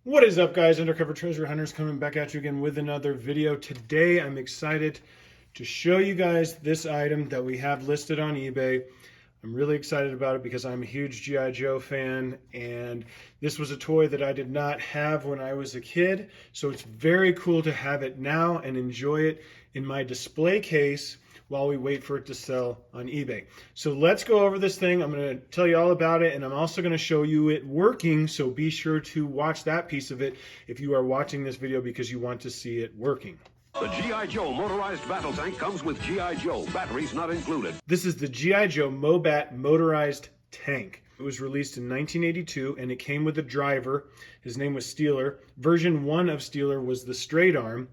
What is up, guys? Undercover Treasure Hunters coming back at you again with another video. Today I'm excited to show you guys this item that we have listed on eBay. I'm really excited about it because I'm a huge G.I. Joe fan, and this was a toy that I did not have when I was a kid, so it's very cool to have it now and enjoy it in my display case while we wait for it to sell on eBay. So let's go over this thing. I'm going to tell you all about it, and I'm also going to show you it working, so be sure to watch that piece of it if you are watching this video because you want to see it working. The G.I. Joe motorized battle tank comes with G.I. Joe, batteries not included. This is the G.I. Joe MOBAT Motorized tank. It was released in 1982, and it came with a driver. His name was Steeler. Version 1 of Steeler was the straight arm.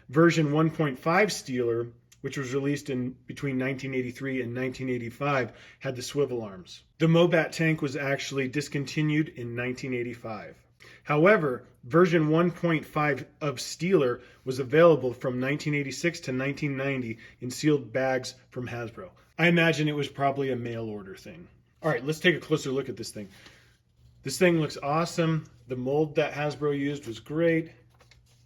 Version 1.5 Steeler, which was released in between 1983 and 1985, had the swivel arms. The MOBAT tank was actually discontinued in 1985. However, version 1.5 of Steeler was available from 1986 to 1990 in sealed bags from Hasbro. I imagine it was probably a mail order thing. All right, let's take a closer look at this thing. This thing looks awesome. The mold that Hasbro used was great.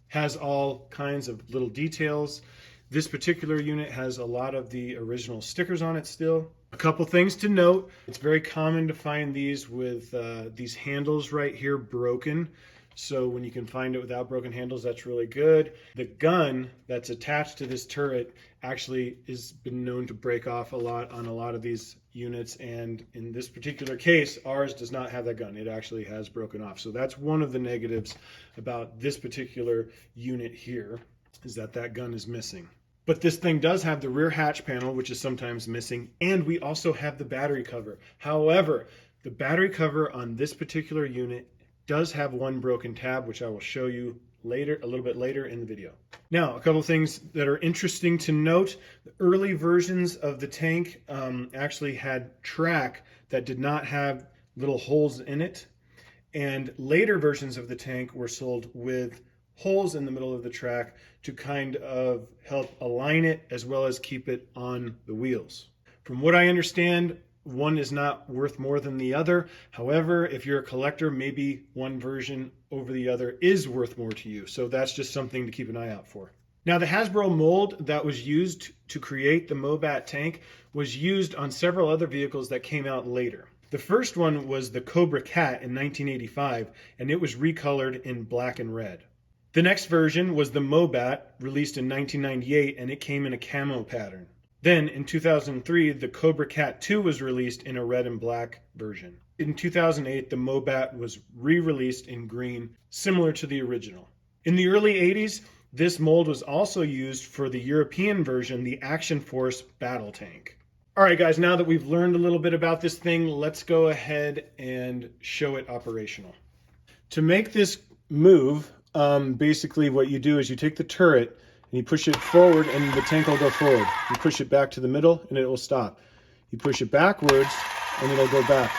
Has all kinds of little details. This particular unit has a lot of the original stickers on it still. A couple things to note. It's very common to find these with these handles right here broken. So when you can find it without broken handles, that's really good. The gun that's attached to this turret actually has been known to break off a lot on a lot of these units. And in this particular case, ours does not have that gun. It actually has broken off. So that's one of the negatives about this particular unit here, is that that gun is missing. But this thing does have the rear hatch panel, which is sometimes missing, and we also have the battery cover. However, the battery cover on this particular unit does have one broken tab, which I will show you later, a little bit later in the video. Now, a couple of things that are interesting to note. The early versions of the tank actually had track that did not have little holes in it, and later versions of the tank were sold with holes in the middle of the track to kind of help align it as well as keep it on the wheels. From what I understand, one is not worth more than the other. However, if you're a collector, maybe one version over the other is worth more to you. So that's just something to keep an eye out for. Now, the Hasbro mold that was used to create the MOBAT tank was used on several other vehicles that came out later. The first one was the Cobra Cat in 1985, and it was recolored in black and red. The next version was the MOBAT, released in 1998, and it came in a camo pattern. Then, in 2003, the Cobra Cat 2 was released in a red and black version. In 2008, the MOBAT was re-released in green, similar to the original. In the early 80s, this mold was also used for the European version, the Action Force Battle Tank. All right, guys, now that we've learned a little bit about this thing, let's go ahead and show it operational. To make this move, basically what you do is you take the turret and you push it forward and the tank will go forward. You push it back to the middle and it will stop. You push it backwards and it'll go back.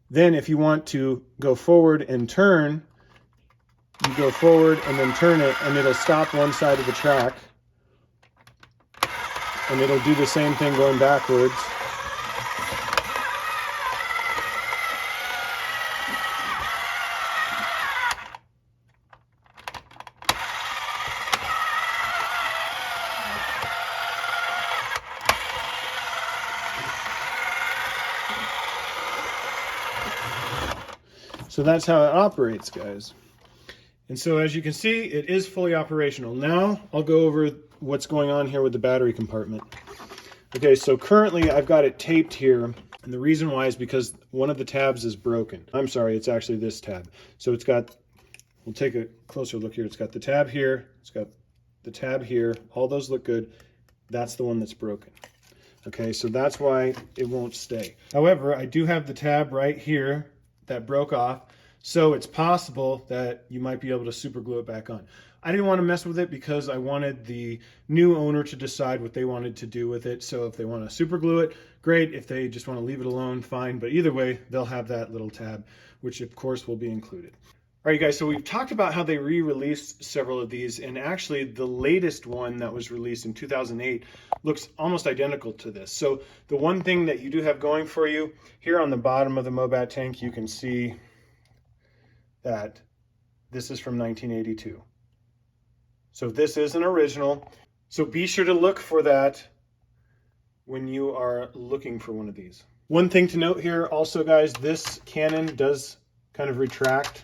Then if you want to go forward and turn, you go forward and then turn it and it'll stop one side of the track. And it'll do the same thing going backwards. So that's how it operates, guys. And so as you can see, it is fully operational. Now I'll go over what's going on here with the battery compartment. Okay, so currently I've got it taped here. And the reason why is because one of the tabs is broken. I'm sorry, it's actually this tab. So it's got, we'll take a closer look here. It's got the tab here. It's got the tab here. All those look good. That's the one that's broken. Okay, so that's why it won't stay. However, I do have the tab right here that broke off, so it's possible that you might be able to super glue it back on. I didn't want to mess with it because I wanted the new owner to decide what they wanted to do with it. So if they want to super glue it, great. If they just want to leave it alone, fine. But either way, they'll have that little tab, which of course will be included. All right, guys, so we've talked about how they re-released several of these, and actually the latest one that was released in 2008 looks almost identical to this. So the one thing that you do have going for you, here on the bottom of the MOBAT tank, you can see that this is from 1982. So this is an original. So be sure to look for that when you are looking for one of these. One thing to note here also, guys, this cannon does kind of retract.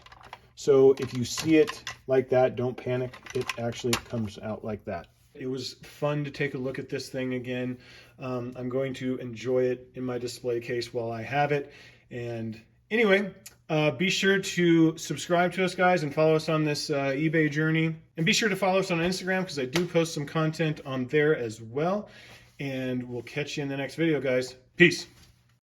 So if you see it like that, don't panic. It actually comes out like that. It was fun to take a look at this thing again. I'm going to enjoy it in my display case while I have it. And anyway, be sure to subscribe to us, guys, and follow us on this eBay journey. And be sure to follow us on Instagram because I do post some content on there as well. And we'll catch you in the next video, guys. Peace.